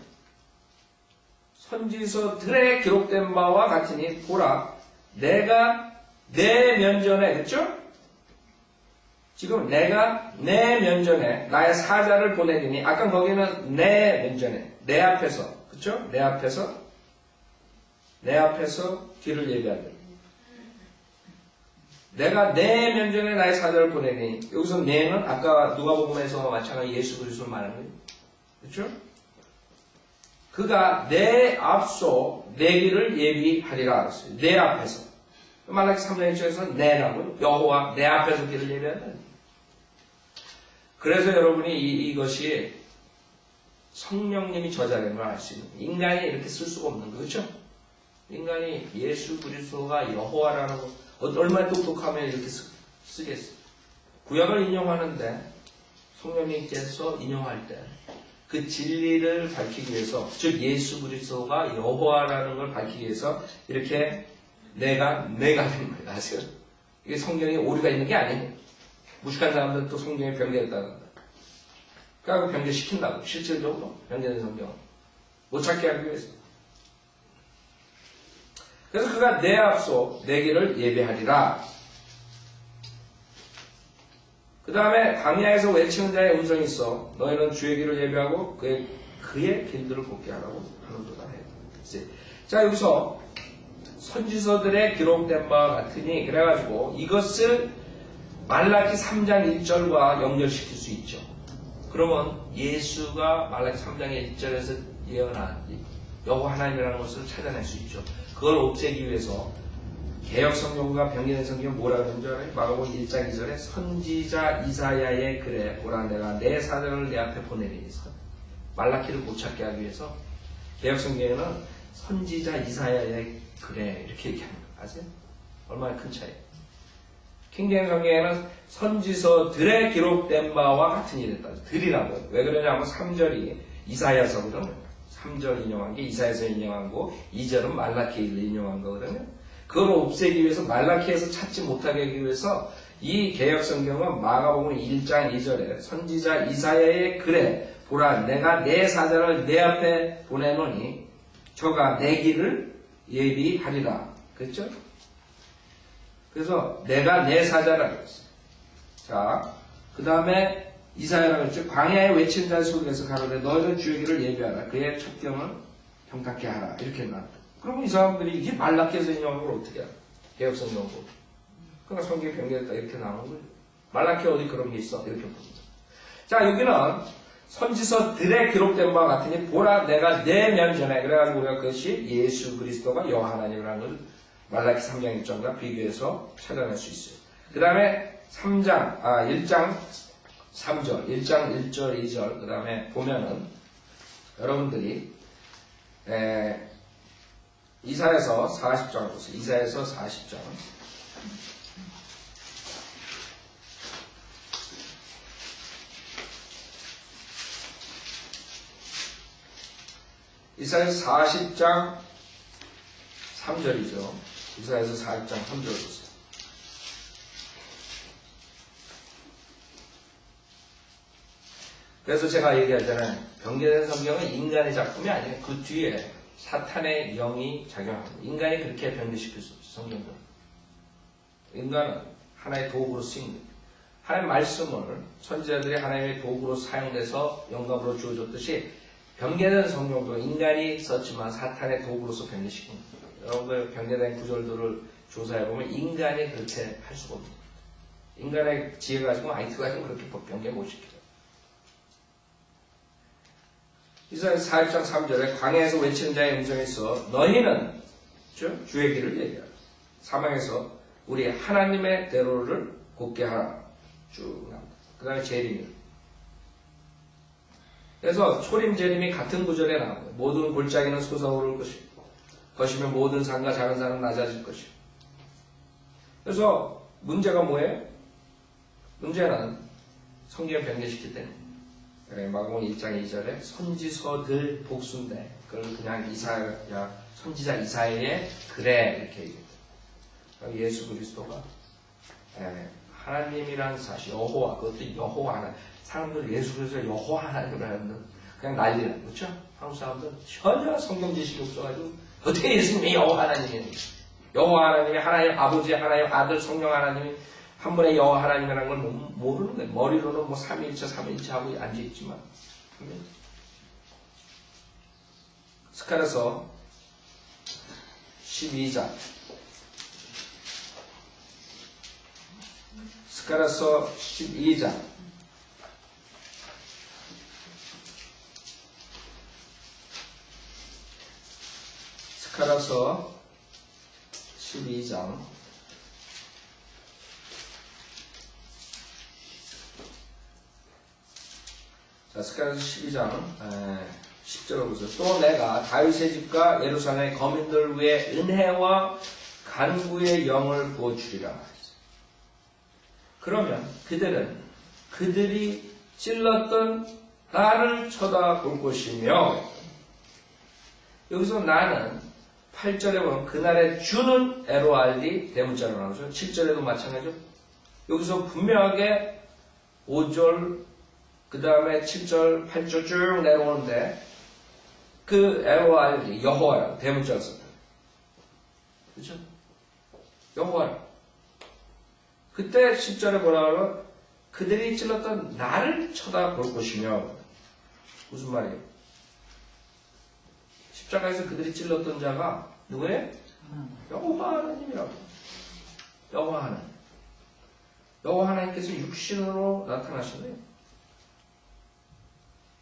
Speaker 1: 선지서들에 기록된 바와 같으니 보라, 내가 내 면전에, 그렇죠? 지금 내가 내 면전에 나의 사자를 보내리니, 아까 거기는 내 면전에, 내 앞에서, 그렇죠? 내 앞에서 뒤를 예비하되 내가 내 면전에 나의 사자를 보내니 여기서 내는 아까 누가복음에서 마찬가지 예수 그리스도를 말하는 거예요. 그렇죠? 그가 내 앞서 내 길을 예비하리라 그랬어요. 내 앞에서. 말라기 3장 1절에서 내라고요. 여호와 내 앞에서 길을 예비한다. 그래서 여러분이 이것이 성령님이 저자된 걸 알 수 있는 거예요. 인간이 이렇게 쓸 수가 없는 거죠. 인간이 예수 그리스도가 여호와라는 거 얼마나 똑똑하면 이렇게 쓰겠어요. 구약을 인용하는데 성령님께서 인용할 때 그 진리를 밝히기 위해서 즉 예수 그리스도가 여호와라는 걸 밝히기 위해서 이렇게 내가 된 거예요. 아세요? 이게 성경에 오류가 있는 게 아니에요. 무식한 사람들은 또 성경에 변개했다는 거예요. 그러니까 변개시킨다고 실질적으로 변개된 성경은 못 찾게 하기 위해서. 그래서 그가 내 앞서 내 길을 예배하리라. 그 다음에 광야에서 외치는 자의 음성이 있어 너희는 주의 길을 예배하고 그의 길들을 곱게 하라고 하는도다 해요. 자 여기서 선지서들의 기록된 바와 같으니 그래가지고 이것을 말라기 3장 1절과 연결시킬 수 있죠. 그러면 예수가 말라기 3장 1절에서 예언한 여호와 하나님이라는 것을 찾아낼 수 있죠. 그걸 없애기 위해서 개역 성경과 변개된 성경은 뭐라고 하는 줄 알아요? 마가복음 1장 2절에 선지자 이사야의 글에 보라 내가 내 사자를 내 앞에 보내리니 말라기를 못 찾게 하기 위해서 개역 성경에는 선지자 이사야의 글에 이렇게 얘기하는 거 아세요? 얼마나 큰 차이. 킹제임 성경에는 선지서들의 기록된 바와 같은 일이 됐다. 들이라고요. 왜 그러냐면 3절이 이사야서거든요. 3절 인용한 게 이사야서 인용한 거고 2절은 말라키를 인용한 거거든요. 그걸 없애기 위해서 말라키에서 찾지 못하게 하기 위해서 이 개역성경은 마가복음 1장 2절에 선지자 이사야의 글에 보라 내가 내 사자를 내 앞에 보내노니 저가 내 길을 예비하리라. 그렇죠? 그래서 내가 내 사자라고 했어요. 자, 그 다음에 이사야라고 했죠. 광야에 외친 자 속에서 가로되 너희는 주의 길을 예비하라. 그의 첩경을 평탄케 하라. 이렇게 나왔다. 그러면 이 사람들이 이게 말라키에서 인용한 걸 어떻게 알아? 개혁성경 보고. 그러니까 성경이 변경했다. 이렇게 나오는 거예요. 말라키 어디 그런 게 있어? 이렇게 봅니다. 자, 여기는 선지서들의 기록된 바와 같으니 보라 내가 내 면전에 그래가지고 우리가 그것이 예수 그리스도가 여호와 하나님이라는 걸 말라키 3장 1절과 비교해서 찾아낼 수 있어요. 그 다음에 1장 3절, 1장 1절, 2절 그 다음에 보면은 여러분들이 이사야서 40장을 보세요. 이사야서 40장. 이사야서 40장 3절이죠. 이사야서 40장 3절 보세요. 그래서 제가 얘기하잖아요. 변개된 성경은 인간의 작품이 아니에요. 그 뒤에 사탄의 영이 작용합니다. 인간이 그렇게 변개시킬 수 없어요. 성경은. 인간은 하나의 도구로 쓰입니다. 하나님의 말씀을 선지자들이 하나님의 도구로 사용돼서 영감으로 주어졌듯이 변개된 성경도 인간이 썼지만 사탄의 도구로서 변개시킵니다. 여러분들 변개된 구절들을 조사해보면 인간이 그렇게 할 수가 없습니다. 인간의 지혜 가지고 아이트 가지고 그렇게 변개 못 시켜요. 이사야서 40장 3절에 광야에서 외치는 자의 음성이 있어 너희는 주의 길을 얘기하라. 사망에서 우리 하나님의 대로를 곧게 하라. 쭉 나옵니다. 그 다음에 재림이. 그래서 초림 재림이 같은 구절에 나옵니다. 모든 골짜기는 솟아오를 것이며 모든 산과 작은 산은 낮아질 것이고. 그래서 문제가 뭐예요? 문제는 성경을 변개시킬 때는 마가복음 1장 2절에 선지서들 복수인데 그걸 그냥 이사야 선지자 이사야의 글에 이렇게 얘기해요. 예수 그리스도가 하나님이라는 사실 여호와 그것도 여호와 하나님 사람들 예수 그리스도 여호와 하나님을 하는 그냥 난리라 그렇죠? 한국 사람들 전혀 성경 지식이 없어가지고 어떻게 예수님이 여호와 하나님이에요? 여호와 하나님이 하나님 아버지 하나님 아들 성령 하나님이 한 번에 여호와 하나님이라는 걸 모르는 거예요. 머리로는 뭐 3일차 하고 앉아있지만 스가랴서 12장. 스가랴서 12장. 스가랴서 12장. 자, 스가랴서 12장 10절을 보세요. 또 내가 다윗의 집과 예루살렘의 거민들 위에 은혜와 간구의 영을 부어주리라. 그러면 그들은 그들이 찔렀던 나를 쳐다볼 것이며, 여기서 나는 8절에 보면 그날의 주는 에로알디 대문자로 나오죠. 7절에도 마찬가지죠. 여기서 분명하게 5절 그 다음에 7절 8절 쭉 내려오는데 그 에로알디 여호와라고 대문자로 썼다. 그렇죠? 여호와라고. 그때 10절에 뭐라 그러면 그들이 찔렀던 나를 쳐다볼 것이며, 무슨 말이에요? 십자가에서 그들이 찔렀던 자가 누구예요? 여호와 하나님이라고. 여호와 하나님. 여호와 하나님께서 육신으로 나타나시네요.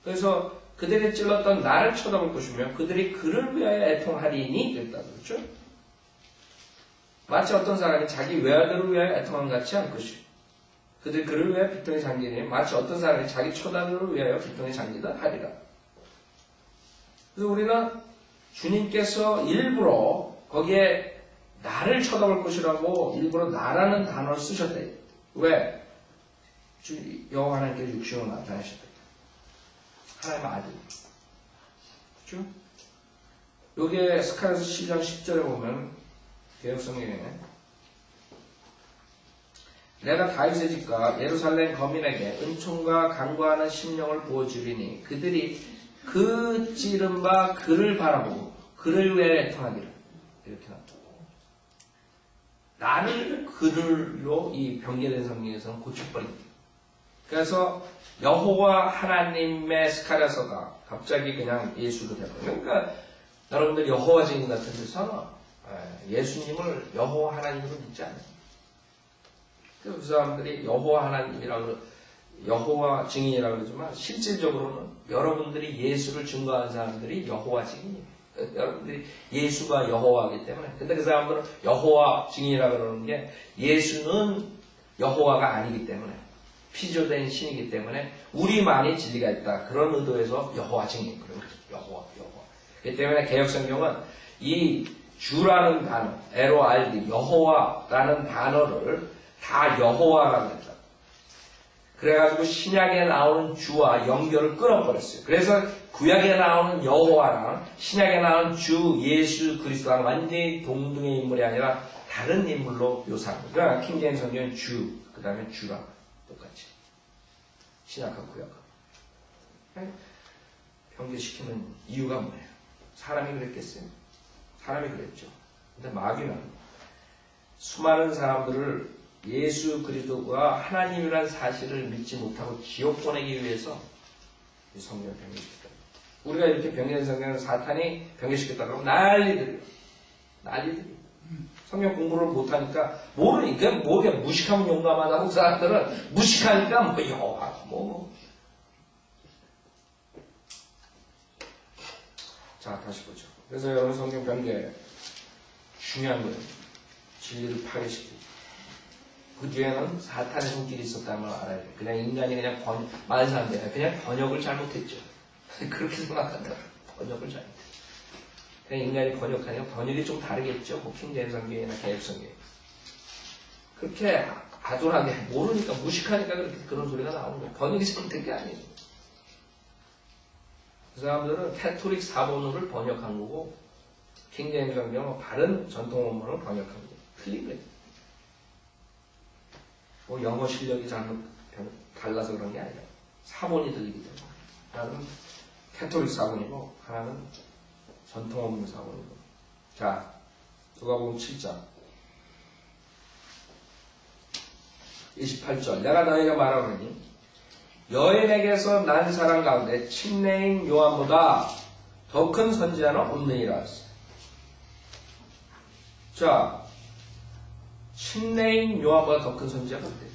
Speaker 1: 그래서 그들이 찔렀던 나를 쳐다볼 것이며 그들이 그를 위하여 애통하리니 그랬다. 그렇죠? 마치 어떤 사람이 자기 외아들을 위하여 애통한 같이 할 것이요. 그들이 그를 위하여 비통에 잠기니 마치 어떤 사람이 자기 처자들을 위하여 비통에 잠기다 하리라. 그래서 우리는 주님께서 일부러 거기에 나를 쳐다볼 것이라고 일부러 나라는 단어를 쓰셨대. 왜? 여호와 하나님께서 육신으로 나타나셨다. 하나님의 아들. 그렇죠? 여기에 스가랴서 12장 10절에 보면 개역성경에 내가 다윗의 집과 예루살렘 거민에게 은총과 간구하는 심령을 부어주리니 그들이 그 찌른 바 그를 바라보고 그를 위해 애통하기를. 이렇게 나왔다. 나를 그를로 이 변개된 성경에서는 고쳐버립니다. 그래서 여호와 하나님의 스가랴서가 갑자기 그냥 예수로 되버려요. 그러니까 여러분들 여호와 증인 같은 데서 예수님을 여호와 하나님으로 믿지 않아요. 그 사람들이 여호와 하나님이라고 여호와 증인이라고 그러지만 실질적으로는 여러분들이 예수를 증거하는 사람들이 여호와 증인이에요. 여러분들이 예수가 여호와이기 때문에. 근데 그 사람들은 여호와 증인이라고 그러는 게 예수는 여호와가 아니기 때문에, 피조된 신이기 때문에 우리만이 진리가 있다. 그런 의도에서 여호와 증인. 그런 거죠. 여호와. 그렇기 때문에 개역성경은 이 주라는 단어, 에로알디, 여호와라는 단어를 다 여호와라고 했다. 그래가지고 신약에 나오는 주와 연결을 끊어버렸어요. 그래서 구약에 나오는 여호와랑 신약에 나오는 주 예수 그리스도랑 완전히 동등의 인물이 아니라 다른 인물로 묘사합니다. 그러니까 킹제임스 성경은 주, 그 다음에 주랑 똑같이. 신약과 구약과. 변개시키는 이유가 뭐예요? 사람이 그랬겠어요? 사람이 그랬죠. 근데 마귀는 수많은 사람들을 예수 그리스도가 하나님이라는 사실을 믿지 못하고 지옥 보내기 위해서 이 성경을 변개시켰다. 우리가 이렇게 변개된 성경을 사탄이 변개시켰다고 하면 난리들이에요. 성경 공부를 못하니까 모르니까 뭐게 무식하면 용감하다고 사람들은 무식하니까 뭐 여호와 뭐. 자, 다시 보죠. 그래서 여러분 성경 변개 중요한 거예요. 진리를 파괴시키고. 그 뒤에는 사탄의 손길이 있었다는 걸 알아야 돼요. 그냥 인간이 그냥 만사인데 그냥 번역을 잘못했죠. 그렇게 생각한다. 번역을 잘못했죠. 그냥 인간이 번역하니까 번역이 좀 다르겠죠. 뭐 킹제임스 성경이나 개역 성경. 그렇게 아둔하게 모르니까 무식하니까 그런 소리가 나오는 거예요. 번역이 잘못된 게 아니에요. 그 사람들은 캐톨릭 사본어를 번역한 거고 킹제임스 성경은 다른 전통 원문을 번역한 거예요. 틀린 거예요. 뭐 영어 실력이 달라서 그런 게 아니라 사본이 들리기 때문에 하나는 캐톨릭 사본이고 하나는 전통 원문 사본이고. 자, 누가복음 7장 28절 내가 너희에게 말하노니 여인에게서 난 사람 가운데 침례인 요한보다 더 큰 선지자는 없느니라 했어요. 자, 침례인 요한보다 더 큰 선지자가 없대요.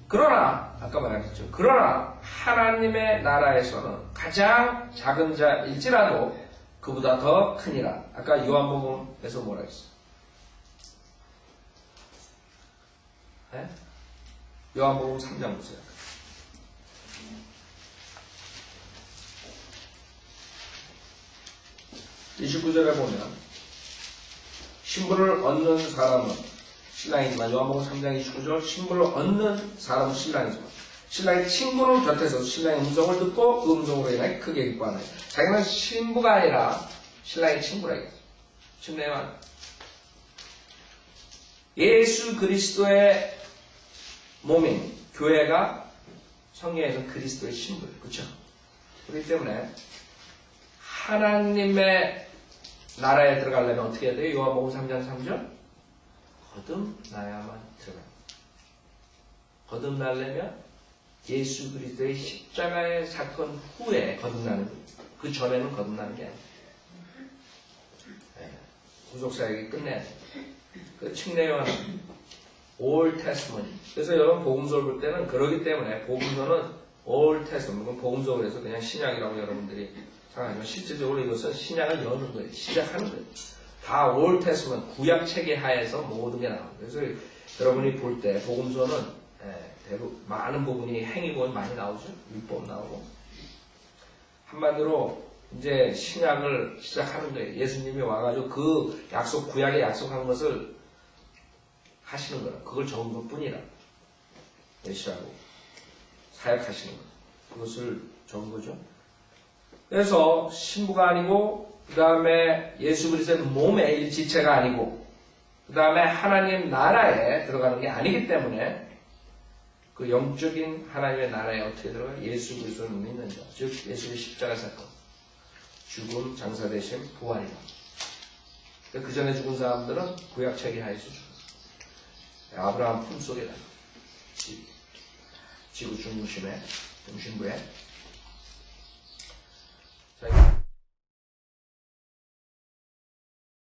Speaker 1: 그러나 아까 말했죠. 그러나 하나님의 나라에서는 가장 작은 자일지라도 그보다 더 크니라. 아까 요한복음에서 뭐라 했어요? 네? 요한복음 3장 보세요. 29절에 보면 신부를 얻는 사람은 신랑이지만 요한복음 3장 29절 신부를 얻는 사람은 신랑이지만 신랑의 친구는 곁에서 신랑의 음성을 듣고 그 음성으로 인하여 크게 기뻐하나요. 자기는 신부가 아니라 신랑의 친구라 이거죠. 침례요한 예수 그리스도의 몸인 교회가 성경에서 그리스도의 신부예요. 그렇죠? 그렇기 때문에 하나님의 나라에 들어가려면 어떻게 해야 돼요? 요한복음 3장 3절 거듭나야만 들어가요. 거듭나려면 예수 그리스도의 십자가의 사건 후에 거듭나는 거예요. 그 전에는 거듭나는 게 아니에요. 구속사역이 끝내야 돼요. 그 침례요한은 Old Testament. 그래서 여러분 복음서를 볼 때는 그러기 때문에 복음서는 Old Testament, 복음서 그래서 그냥 신약이라고 여러분들이 생각하지만 실질적으로 이것은 신약을 여는 거예요. 시작하는 거예요. 다 Old Testament, 구약 체계 하에서 모든 게 나옵니다. 그래서 여러분이 볼 때 복음서는 많은 부분이 행위본 많이 나오죠. 율법 나오고. 한마디로 이제 신약을 시작하는 거예요. 예수님이 와가지고 그 약속, 구약에 약속한 것을 하시는 거라. 그걸 적은 것 뿐이라. 메시아고 사역하시는 것. 그것을 적은 거죠. 그래서 신부가 아니고 그 다음에 예수 그리스도의 몸의 일지체가 아니고 그 다음에 하나님 나라에 들어가는 게 아니기 때문에 그 영적인 하나님의 나라에 어떻게 들어가요? 예수 그리스도를 믿는 자. 즉 예수의 십자가 사건. 죽음, 장사되심, 부활이다. 그 전에 죽은 사람들은 구약 체계 하에서 죽었어요. 아브라함 품속에다 지구 중심부에